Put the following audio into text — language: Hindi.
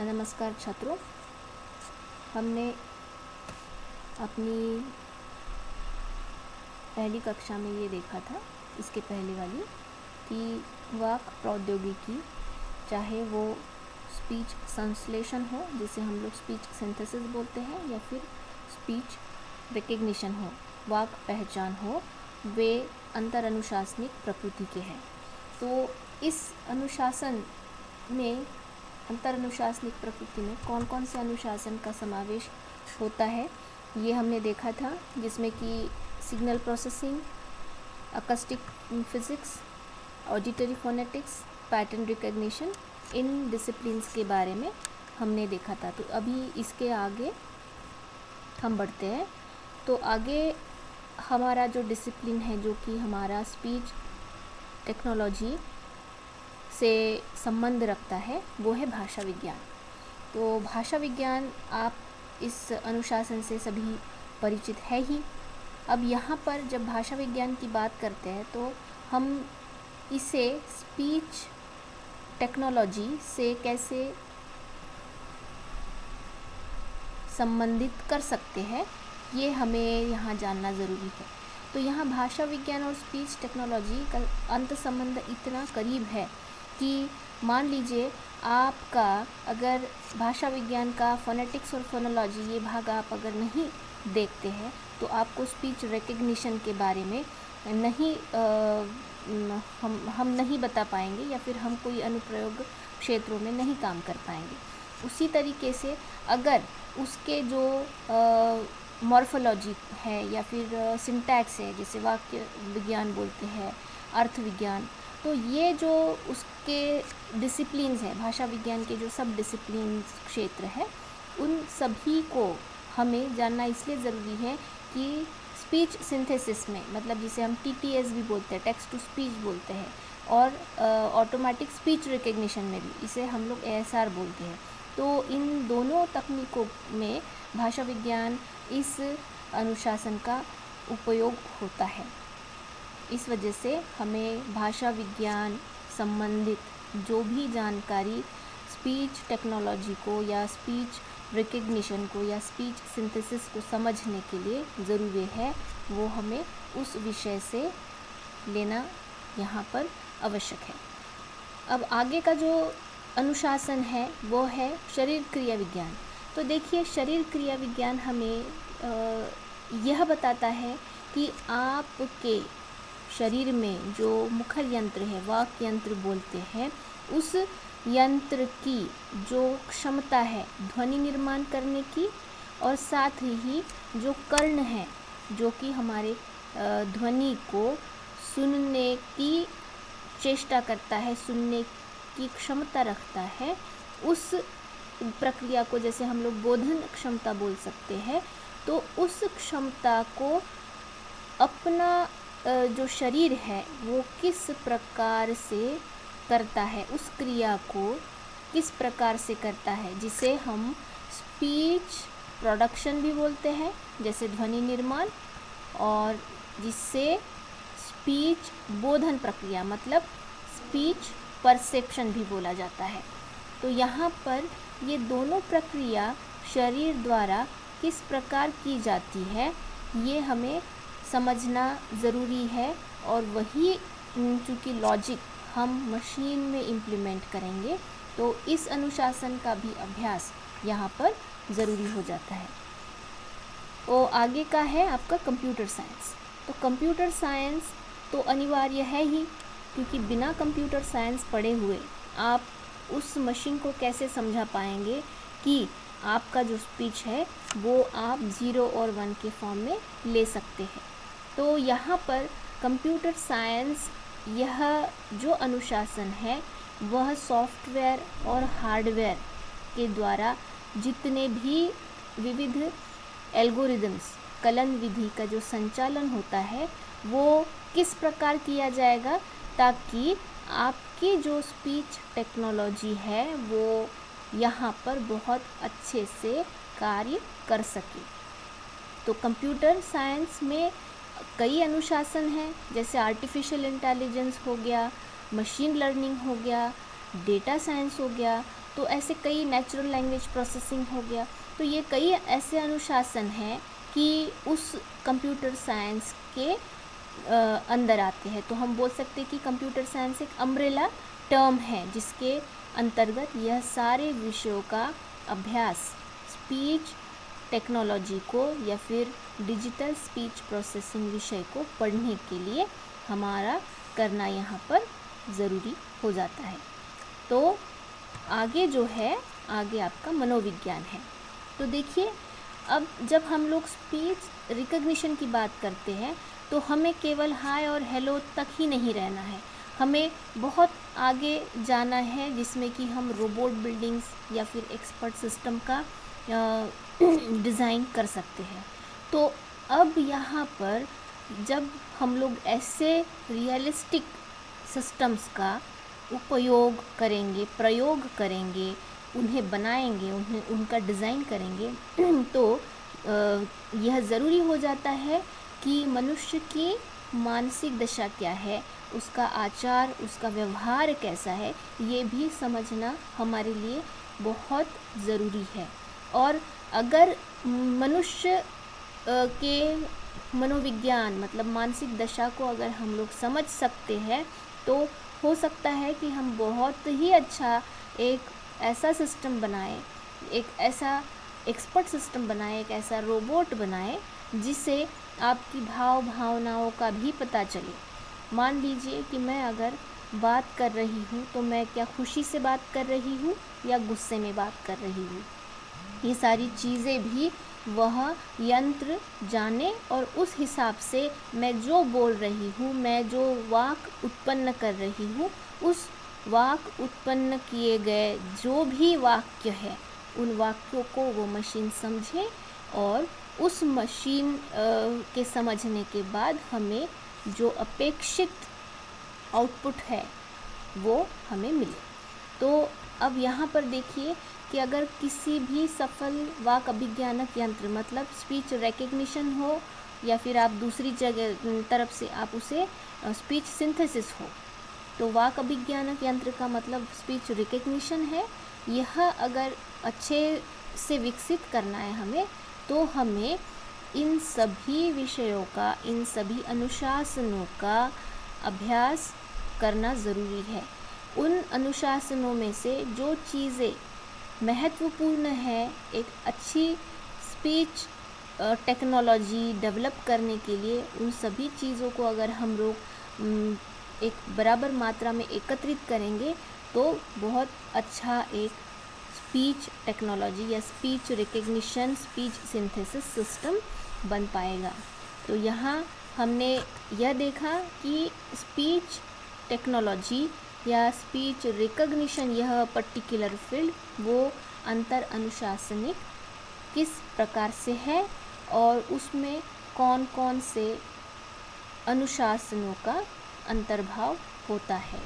नमस्कार छात्रों, हमने अपनी पहली कक्षा में ये देखा था, इसके पहले वाली, कि वाक प्रौद्योगिकी, चाहे वो स्पीच संश्लेषण हो जिसे हम लोग स्पीच सिंथेसिस बोलते हैं, या फिर स्पीच रिकग्निशन हो, वाक पहचान हो, वे अंतर अनुशासनिक प्रकृति के हैं। तो इस अनुशासन में, अंतर अनुशासनिक प्रकृति में कौन कौन से अनुशासन का समावेश होता है, ये हमने देखा था, जिसमें कि signal processing, acoustic physics, auditory phonetics, pattern recognition, इन डिसिप्लिन्स के बारे में हमने देखा था। तो अभी इसके आगे हम बढ़ते हैं। तो आगे हमारा जो डिसिप्लिन है, जो कि हमारा स्पीच टेक्नोलॉजी से संबंध रखता है, वो है भाषा विज्ञान। तो भाषा विज्ञान, आप इस अनुशासन से सभी परिचित है ही। अब यहाँ पर जब भाषा विज्ञान की बात करते हैं तो हम इसे स्पीच टेक्नोलॉजी से कैसे संबंधित कर सकते हैं, ये हमें यहाँ जानना ज़रूरी है। तो यहाँ भाषा विज्ञान और स्पीच टेक्नोलॉजी का अंत संबंध इतना करीब है कि मान लीजिए आपका अगर भाषा विज्ञान का फोनेटिक्स और फोनोलॉजी ये भाग आप अगर नहीं देखते हैं तो आपको स्पीच रिकग्निशन के बारे में नहीं हम नहीं बता पाएंगे, या फिर हम कोई अनुप्रयोग क्षेत्रों में नहीं काम कर पाएंगे। उसी तरीके से अगर उसके जो मॉर्फोलॉजी है या फिर सिंटैक्स है, जैसे वाक्य विज्ञान बोलते हैं, अर्थ विज्ञान, तो ये जो उसके डिसिप्लिन्स हैं, भाषा विज्ञान के जो सब डिसिप्लिन्स क्षेत्र है, उन सभी को हमें जानना इसलिए ज़रूरी है कि स्पीच सिंथेसिस में, मतलब जिसे हम TTS भी बोलते हैं, टेक्स्ट टू स्पीच बोलते हैं, और ऑटोमेटिक स्पीच रिकग्निशन में भी इसे हम लोग ASR बोलते हैं। तो इन दोनों तकनीकों में भाषा विज्ञान इस अनुशासन का उपयोग होता है। इस वजह से हमें भाषा विज्ञान संबंधित जो भी जानकारी स्पीच टेक्नोलॉजी को या स्पीच रिकग्निशन को या स्पीच सिंथेसिस को समझने के लिए ज़रूरी है, वो हमें उस विषय से लेना यहाँ पर आवश्यक है। अब आगे का जो अनुशासन है वो है शरीर क्रिया विज्ञान। तो देखिए, शरीर क्रिया विज्ञान हमें यह बताता है कि आपके शरीर में जो मुखर यंत्र है, वाक यंत्र बोलते हैं, उस यंत्र की जो क्षमता है ध्वनि निर्माण करने की, और साथ ही जो कर्ण है जो कि हमारे ध्वनि को सुनने की चेष्टा करता है, सुनने की क्षमता रखता है, उस प्रक्रिया को जैसे हम लोग बोधन क्षमता बोल सकते हैं। तो उस क्षमता को अपना जो शरीर है वो किस प्रकार से करता है, उस क्रिया को किस प्रकार से करता है, जिसे हम स्पीच प्रोडक्शन भी बोलते हैं, जैसे ध्वनि निर्माण, और जिससे स्पीच बोधन प्रक्रिया मतलब स्पीच परसेप्शन भी बोला जाता है। तो यहाँ पर ये दोनों प्रक्रिया शरीर द्वारा किस प्रकार की जाती है, ये हमें समझना ज़रूरी है, और वही चूँकि लॉजिक हम मशीन में इम्प्लीमेंट करेंगे, तो इस अनुशासन का भी अभ्यास यहाँ पर ज़रूरी हो जाता है। तो आगे का है आपका कंप्यूटर साइंस। तो कंप्यूटर साइंस तो अनिवार्य है ही, क्योंकि बिना कंप्यूटर साइंस पढ़े हुए आप उस मशीन को कैसे समझा पाएंगे कि आपका जो स्पीच है वो आप 0 और 1 के फॉर्म में ले सकते हैं। तो यहाँ पर कंप्यूटर साइंस, यह जो अनुशासन है वह सॉफ्टवेयर और हार्डवेयर के द्वारा जितने भी विविध एल्गोरिदम्स, कलन विधि का जो संचालन होता है, वो किस प्रकार किया जाएगा ताकि आपकी जो स्पीच टेक्नोलॉजी है वो यहाँ पर बहुत अच्छे से कार्य कर सके। तो कंप्यूटर साइंस में कई अनुशासन हैं, जैसे आर्टिफिशियल इंटेलिजेंस हो गया, मशीन लर्निंग हो गया, डेटा साइंस हो गया, तो ऐसे कई नेचुरल लैंग्वेज प्रोसेसिंग हो गया। तो ये कई ऐसे अनुशासन हैं कि उस कंप्यूटर साइंस के अंदर आते हैं। तो हम बोल सकते हैं कि कंप्यूटर साइंस एक अम्ब्रेला टर्म है जिसके अंतर्गत यह सारे विषयों का अभ्यास स्पीच टेक्नोलॉजी को या फिर डिजिटल स्पीच प्रोसेसिंग विषय को पढ़ने के लिए हमारा करना यहाँ पर ज़रूरी हो जाता है। तो आगे जो है, आगे आपका मनोविज्ञान है। तो देखिए, अब जब हम लोग स्पीच रिकग्निशन की बात करते हैं तो हमें केवल हाय और हेलो तक ही नहीं रहना है, हमें बहुत आगे जाना है, जिसमें कि हम रोबोट बिल्डिंग्स या फिर एक्सपर्ट सिस्टम का डिज़ाइन कर सकते हैं। तो अब यहाँ पर जब हम लोग ऐसे रियलिस्टिक सिस्टम्स का उपयोग करेंगे, प्रयोग करेंगे, उन्हें बनाएंगे, उनका डिज़ाइन करेंगे तो यह ज़रूरी हो जाता है कि मनुष्य की मानसिक दशा क्या है, उसका आचार, उसका व्यवहार कैसा है, ये भी समझना हमारे लिए बहुत ज़रूरी है। और अगर मनुष्य के मनोविज्ञान मतलब मानसिक दशा को अगर हम लोग समझ सकते हैं तो हो सकता है कि हम बहुत ही अच्छा एक ऐसा सिस्टम बनाएं, एक ऐसा एक्सपर्ट सिस्टम बनाएं, एक ऐसा रोबोट बनाएं जिससे आपकी भावनाओं का भी पता चले। मान लीजिए कि मैं अगर बात कर रही हूँ तो मैं क्या खुशी से बात कर रही हूँ या गुस्से में बात कर रही हूँ, ये सारी चीज़ें भी वह यंत्र जाने और उस हिसाब से मैं जो बोल रही हूँ, मैं जो वाक उत्पन्न कर रही हूँ, उस वाक उत्पन्न किए गए जो भी वाक्य है, उन वाक्यों को वो मशीन समझे और उस मशीन के समझने के बाद हमें जो अपेक्षित आउटपुट है वो हमें मिले। तो अब यहाँ पर देखिए कि अगर किसी भी सफल वाक अभिज्ञानक यंत्र मतलब स्पीच रिकग्निशन हो या फिर आप दूसरी जगह तरफ से आप उसे स्पीच सिंथेसिस हो, तो वाक अभिज्ञानक यंत्र का मतलब स्पीच रिकग्निशन है। यह अगर अच्छे से विकसित करना है हमें, तो हमें इन सभी विषयों का, इन सभी अनुशासनों का अभ्यास करना ज़रूरी है। उन अनुशासनों में से जो चीज़ें महत्वपूर्ण है एक अच्छी स्पीच टेक्नोलॉजी डेवलप करने के लिए, उन सभी चीज़ों को अगर हम लोग एक बराबर मात्रा में एकत्रित करेंगे तो बहुत अच्छा एक स्पीच टेक्नोलॉजी या speech recognition, speech synthesis system बन पाएगा। तो यहाँ हमने यह देखा कि स्पीच टेक्नोलॉजी या स्पीच रिकग्निशन, यह पर्टिकुलर फील्ड वो अंतर अनुशासनिक किस प्रकार से है और उसमें कौन कौन से अनुशासनों का अंतर्भाव होता है।